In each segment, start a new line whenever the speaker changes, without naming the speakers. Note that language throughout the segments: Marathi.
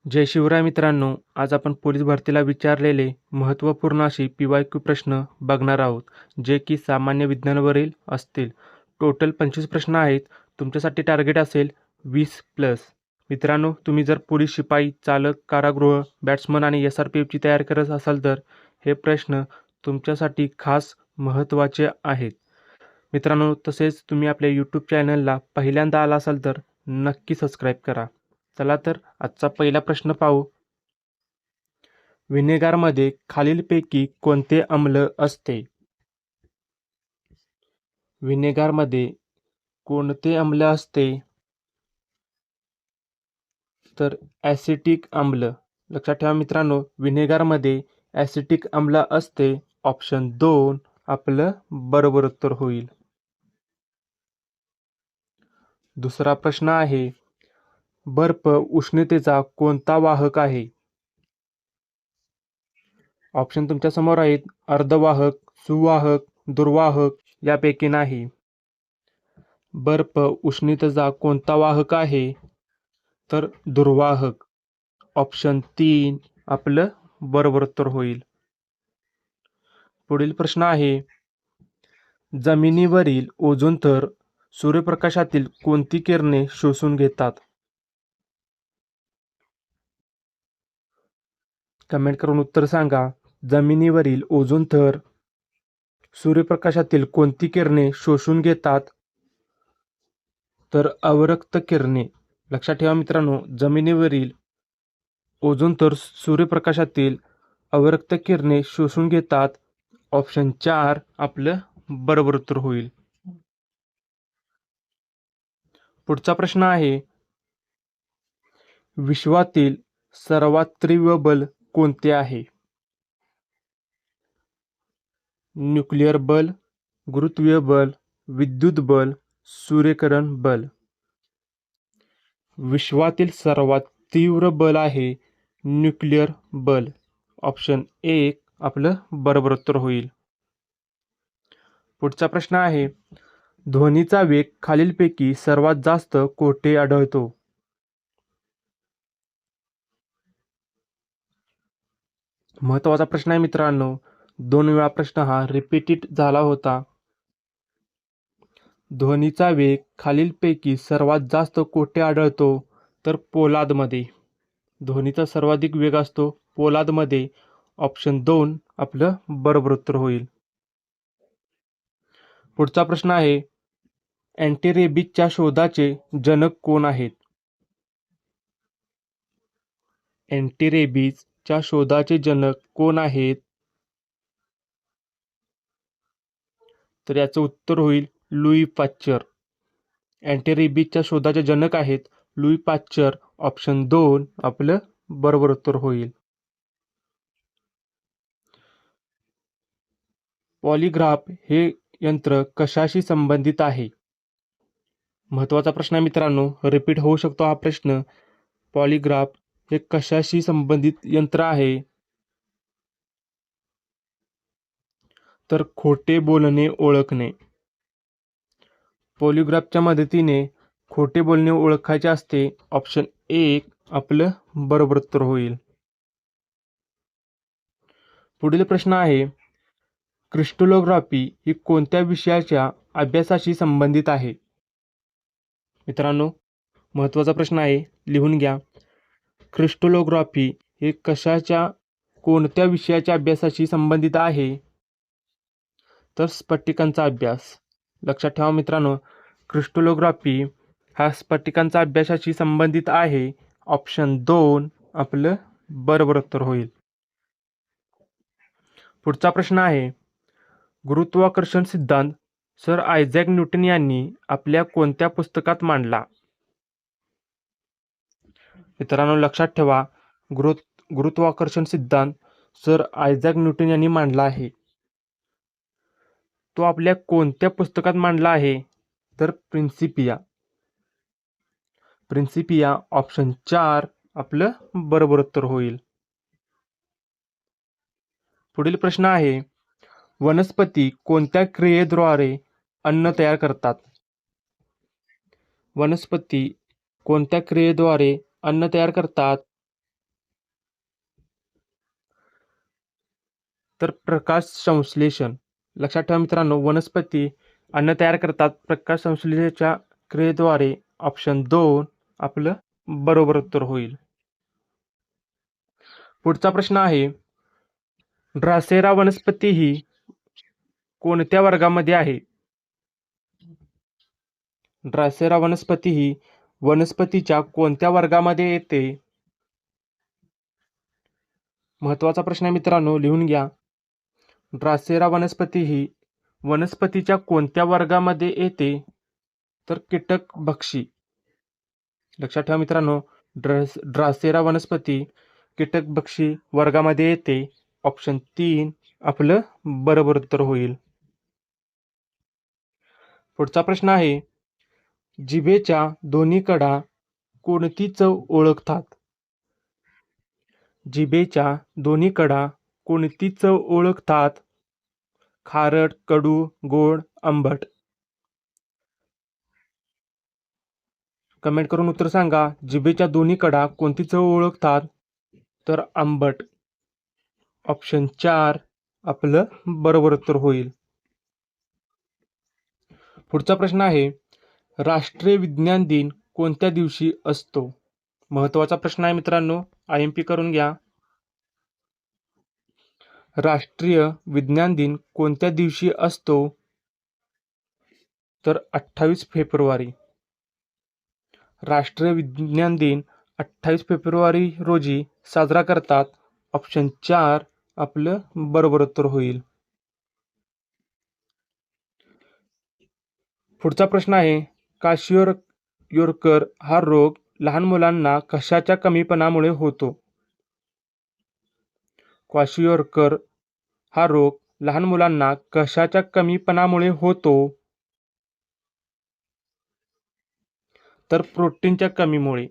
जय शिवराय मित्रांनो, आज आपण पोलीस भरतीला विचारलेले महत्त्वपूर्ण अशी PYQ प्रश्न बघणार आहोत, जे की सामान्य विज्ञानावरील असतील. टोटल 25 प्रश्न आहेत. तुमच्यासाठी टार्गेट असेल 20+. मित्रांनो, तुम्ही जर पोलीस शिपाई, चालक, कारागृह, बॅट्समन आणि SRPFची तयारी करत असाल तर हे प्रश्न तुमच्यासाठी खास महत्त्वाचे आहेत. मित्रांनो, तसेच तुम्ही आपल्या यूट्यूब चॅनलला पहिल्यांदा आला असाल तर नक्की सबस्क्राईब करा. चला तर आजचा पहिला प्रश्न पाहू. व्हिनेगारमध्ये खालीलपैकी कोणते आम्ल असते? व्हिनेगारमध्ये कोणते आम्ल असते? तर ॲसिटिक आम्ल. लक्षात ठेवा मित्रांनो, व्हिनेगारमध्ये ॲसिटिक आम्ल असते. ऑप्शन 2 आपलं बरोबर उत्तर होईल. दुसरा प्रश्न आहे, बर्फ उष्णतेचा कोणता वाहक आहे? ऑप्शन तुमच्या समोर आहेत. अर्धवाहक, सुवाहक, दुर्वाहक यापैकी नाही. बर्फ उष्णतेचा कोणता वाहक आहे? तर दुर्वाहक. ऑप्शन 3 आपलं बरोबर उत्तर होईल. पुढील प्रश्न आहे, जमिनीवरील ओझोन थर सूर्यप्रकाशातील कोणती किरणे शोषून घेतात? कमेंट करून उत्तर सांगा. जमिनीवरील ओझोन थर सूर्यप्रकाशातील कोणती किरणे शोषून घेतात? तर अवरक्त किरणे. लक्षात ठेवा मित्रांनो, जमिनीवरील ओझोन थर सूर्यप्रकाशातील अवरक्त किरणे शोषून घेतात. ऑप्शन 4 आपलं बरोबर उत्तर होईल. पुढचा प्रश्न आहे, विश्वातील सर्वात तीव्र बल कोणते आहे? न्यूक्लिअर बल, गुरुत्वीय बल, विद्युत बल, सूर्यकिरण बल. विश्वातील सर्वात तीव्र बल आहे न्यूक्लिअर बल. ऑप्शन 1 आपलं बरोबर उत्तर होईल. पुढचा प्रश्न आहे, ध्वनीचा वेग खालीलपैकी सर्वात जास्त कोठे आढळतो? महत्त्वाचा प्रश्न आहे मित्रांनो. 2 वेळा प्रश्न हा रिपीटेड झाला होता. ध्वनीचा वेग खालीलपैकी सर्वात जास्त कोठे आढळतो? तर पोलादमध्ये. ध्वनीचा सर्वाधिक वेग असतो पोलादमध्ये. ऑप्शन 2 आपलं बरोबर उत्तर होईल. पुढचा प्रश्न आहे, अँटीरेबिजच्या शोधाचे जनक कोण आहेत? अँटीरेबिजच्या शोधाचे जनक कोण आहेत? तर याचं उत्तर होईल लुई पाश्चर. अँटीरेबिजच्या शोधाचे जनक आहेत लुई पाश्चर. ऑप्शन 2 आपलं बरोबर उत्तर होईल. पॉलिग्राफ हे यंत्र कशाशी संबंधित आहे? महत्त्वाचा प्रश्न आहे मित्रांनो, रिपीट होऊ शकतो हा प्रश्न. पॉलिग्राफ हे कशाशी संबंधित यंत्र आहे? तर खोटे बोलणे ओळखणे. पॉलिग्राफच्या मदतीने खोटे बोलणे ओळखायचे असते. ऑप्शन 1 आपलं बरोबर उत्तर होईल. पुढील प्रश्न आहे, क्रिस्टलोग्राफी ही कोणत्या विषयाच्या अभ्यासाशी संबंधित आहे? मित्रांनो, महत्त्वाचा प्रश्न आहे, लिहून घ्या. क्रिस्टलोग्राफी हे कोणत्या विषयाच्या अभ्यासाशी संबंधित आहे? तर स्फटिकांचा अभ्यास. लक्षात ठेवा मित्रांनो, क्रिस्टलोग्राफी हा स्फटिकांचा अभ्यासाशी संबंधित आहे. ऑप्शन 2 आपलं बरोबर उत्तर होईल. पुढचा प्रश्न आहे, गुरुत्वाकर्षण सिद्धांत सर आयझॅक न्यूटन यांनी आपल्या कोणत्या पुस्तकात मांडला? मित्रांनो, लक्षात ठेवा, गुरुत्वाकर्षण सिद्धांत सर आयझॅक न्यूटन यांनी मांडला आहे. तो आपल्या कोणत्या पुस्तकात मांडला आहे? तर प्रिन्सिपिया. प्रिन्सिपिया. ऑप्शन 4 आपलं बरोबर उत्तर होईल. पुढील प्रश्न आहे, वनस्पती कोणत्या क्रियेद्वारे अन्न तयार करतात? वनस्पती कोणत्या क्रियेद्वारे अन्न तयार करतात? तर प्रकाश संश्लेषण. लक्षात ठेवा मित्रांनो, वनस्पती अन्न तयार करतात प्रकाश संश्लेषणाच्या क्रियेद्वारे. ऑप्शन 2 आपलं बरोबर उत्तर होईल. पुढचा प्रश्न आहे, ड्रासेरा वनस्पती ही कोणत्या वर्गामध्ये आहे? ड्रासेरा वनस्पती ही वनस्पतीच्या कोणत्या वर्गामध्ये येते? महत्त्वाचा प्रश्न आहे मित्रांनो, लिहून घ्या. ड्रासेरा वनस्पती ही वनस्पतीच्या कोणत्या वर्गामध्ये येते? तर कीटकभक्षी. लक्षात ठेवा मित्रांनो, ड्रासेरा वनस्पती कीटकभक्षी वर्गामध्ये येते. ऑप्शन 3 आपलं बरोबर उत्तर होईल. पुढचा प्रश्न आहे, जिभेच्या दोन्ही कडा कोणती चव ओळखतात? जिभेच्या दोन्ही कडा कोणती चव ओळखतात? खारट, कडू, गोड, आंबट. कमेंट करून उत्तर सांगा. जिभेच्या दोन्ही कडा कोणती चव ओळखतात? तर आंबट. ऑप्शन 4 आपलं बरोबर उत्तर होईल. पुढचा प्रश्न आहे, राष्ट्रीय विज्ञान दिन कोणत्या दिवशी असतो? महत्त्वाचा प्रश्न आहे मित्रांनो, IMP करून घ्या. राष्ट्रीय विज्ञान दिन कोणत्या दिवशी असतो? तर 28 फेब्रुवारी. राष्ट्रीय विज्ञान दिन 28 फेब्रुवारी रोजी साजरा करतात. ऑप्शन 4 आपलं बरोबर उत्तर होईल. पुढचा प्रश्न आहे, क्वाशियोरकर हा रोग लहान मुलांना कशाच्या कमीपणामुळे होतो? क्वाशियोरकर हा रोग लहान मुलांना कशाच्या कमीपणामुळे होतो? तर प्रोटीनच्या कमीमुळे.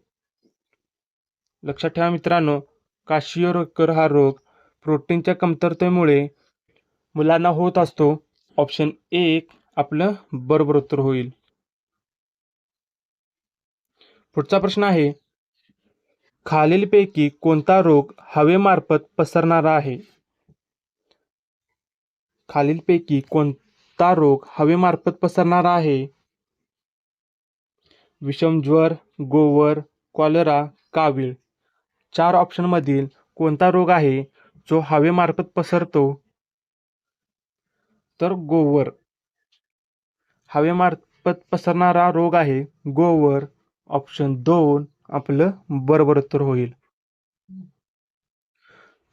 लक्षात ठेवा मित्रांनो, क्वाशियोरकर हा रोग प्रोटीनच्या कमतरतेमुळे मुलांना होत असतो. ऑप्शन 1 आपलं बरोबर उत्तर होईल. पुढचा प्रश्न आहे, खालीलपैकी कोणता रोग हवेमार्फत पसरणारा आहे? खालीलपैकी कोणता रोग हवेमार्फत पसरणारा आहे? विषमज्वर, गोवर, कॉलरा, कावीळ. 4 ऑप्शनमधील कोणता रोग आहे जो हवेमार्फत पसरतो? तर गोवर. हवेमार्फत पसरणारा रोग आहे गोवर. ऑप्शन 2 आपलं बरोबर उत्तर होईल.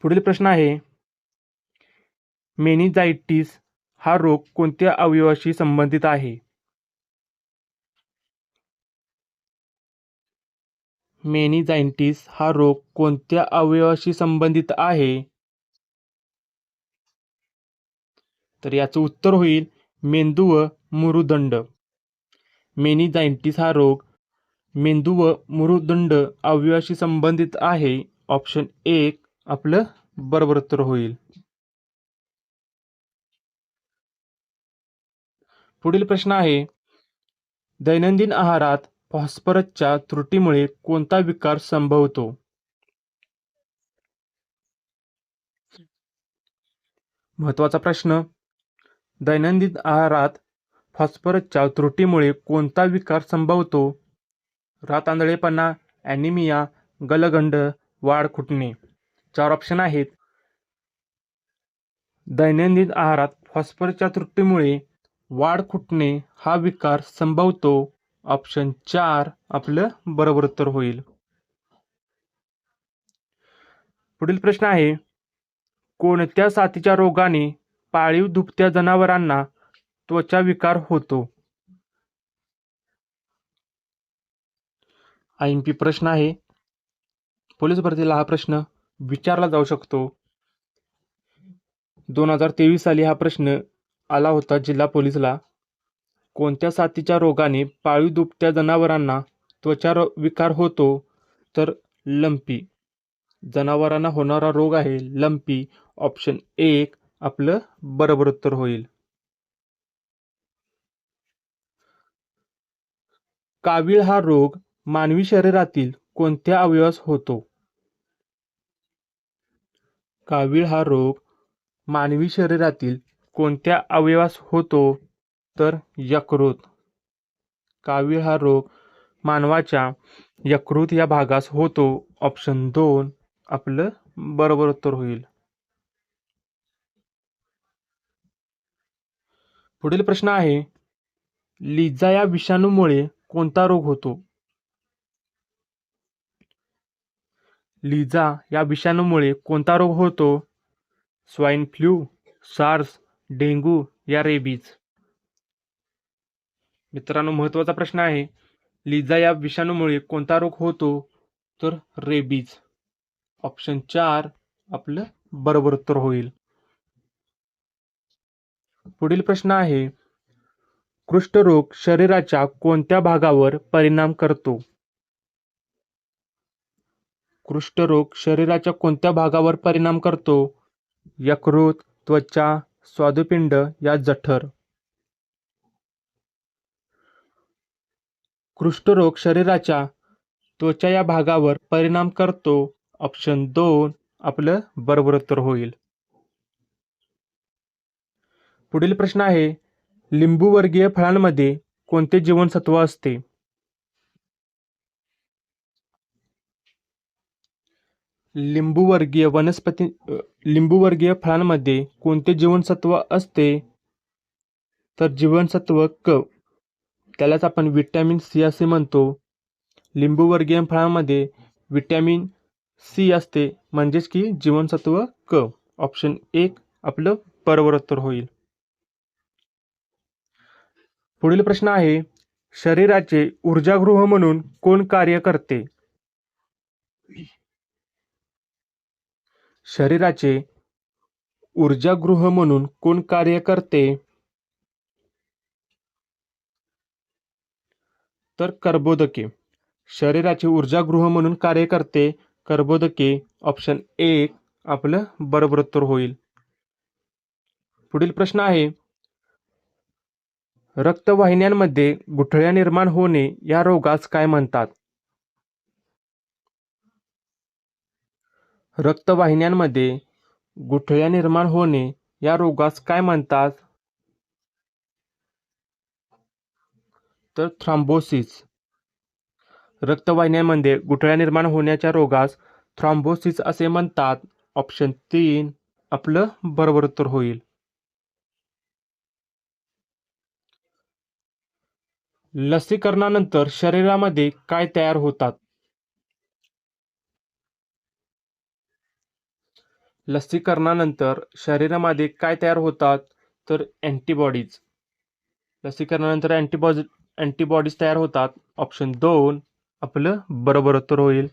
पुढील प्रश्न आहे, मेनिंजायटिस हा रोग कोणत्या अवयवाशी संबंधित आहे? मेनिंजायटिस हा रोग कोणत्या अवयवाशी संबंधित आहे? तर याचं उत्तर होईल मेंदू व मुरुदंड. मेनिंजायटिस हा रोग मेंदू व मुरुदंड अवयवाशी संबंधित आहे. ऑप्शन 1 आपलं बरोबर उत्तर होईल. पुढील प्रश्न आहे, दैनंदिन आहारात फॉस्फरसच्या त्रुटीमुळे कोणता विकार संभवतो? महत्त्वाचा प्रश्न, दैनंदिन आहारात फॉस्फरसच्या त्रुटीमुळे कोणता विकार संभवतो? रातआंधळेपणा, ॲनिमिया, गलगंड, वाढ खुटणे. 4 ऑप्शन आहेत. दैनंदिन आहारात फॉस्फरसच्या त्रुटीमुळे वाढ खुटणे हा विकार संभवतो. ऑप्शन 4 आपलं बरोबर उत्तर होईल. पुढील प्रश्न आहे, कोणत्या साथीच्या रोगाने पाळीव दुभत्या जनावरांना त्वचा विकार होतो? IMP प्रश्न आहे. पोलीस भरतीला हा प्रश्न विचारला जाऊ शकतो. 2023 साली हा प्रश्न आला होता जिल्हा पोलीसला. कोणत्या साथीच्या रोगाने पाळीव दुभत्या जनावरांना त्वचा विकार होतो? तर लंपी. जनावरांना होणारा रोग आहे लंपी. ऑप्शन 1 आपलं बरोबर उत्तर होईल. कावीळ हा रोग मानवी शरीरातील कोणत्या अवयवास होतो? कावीळ हा रोग मानवी शरीरातील कोणत्या अवयवास होतो? तर यकृत. कावीळ हा रोग मानवाच्या यकृत या भागास होतो. ऑप्शन 2 आपलं बरोबर उत्तर होईल. पुढील प्रश्न आहे, लिझा या विषाणूमुळे कोणता रोग होतो? लिझा या विषाणूमुळे कोणता रोग होतो? स्वाईन फ्लू, सार्स, डेंग्यू या रेबीज. मित्रांनो, महत्त्वाचा प्रश्न आहे, लिझा या विषाणूमुळे कोणता रोग होतो? तर रेबीज. ऑप्शन 4 आपलं बरोबर उत्तर होईल. पुढील प्रश्न आहे, कुष्ठरोग शरीराच्या कोणत्या भागावर परिणाम करतो? कुष्ठरोग शरीराच्या कोणत्या भागावर परिणाम करतो? यकृत, त्वचा, स्वादुपिंड या जठर. कुष्ठरोग शरीराच्या त्वचा या भागावर परिणाम करतो. ऑप्शन 2 आपलं बरोबर उत्तर होईल. पुढील प्रश्न आहे, लिंबूवर्गीय फळांमध्ये कोणते जीवनसत्व असते? लिंबूवर्गीय फळांमध्ये कोणते जीवनसत्व असते? तर जीवनसत्व क, त्यालाच आपण विटॅमिन सी असे म्हणतो. लिंबूवर्गीय फळांमध्ये विटॅमिन सी असते, म्हणजेच की जीवनसत्व क. ऑप्शन 1 आपलं बरोबर उत्तर होईल. पुढील प्रश्न आहे, शरीराचे ऊर्जागृह म्हणून कोण कार्य करते? शरीराचे ऊर्जागृह म्हणून कोण कार्य करते? तर कर्बोदके. शरीराचे ऊर्जागृह म्हणून कार्य करते कर्बोदके. ऑप्शन 1 आपलं बरोबर उत्तर होईल. पुढील प्रश्न आहे, रक्तवाहिन्यांमध्ये गुठळ्या निर्माण होणे या रोगास काय म्हणतात? रक्तवाहिन्यांमध्ये गुठळ्या निर्माण होणे या रोगास काय म्हणतात? तर थ्रॉम्बोसिस. रक्तवाहिन्यांमध्ये गुठळ्या निर्माण होण्याच्या रोगास थ्रॉम्बोसिस असे म्हणतात. ऑप्शन 3 आपलं बरोबर उत्तर होईल. लसीकरणानंतर शरीरामध्ये काय तयार होतात? लसीकरणानंतर शरीरामध्ये काय तयार होतात? तर अँटीबॉडीज. लसीकरणानंतर अँटीबॉडीज तयार होतात. ऑप्शन 2 आपलं बरोबर उत्तर होईल.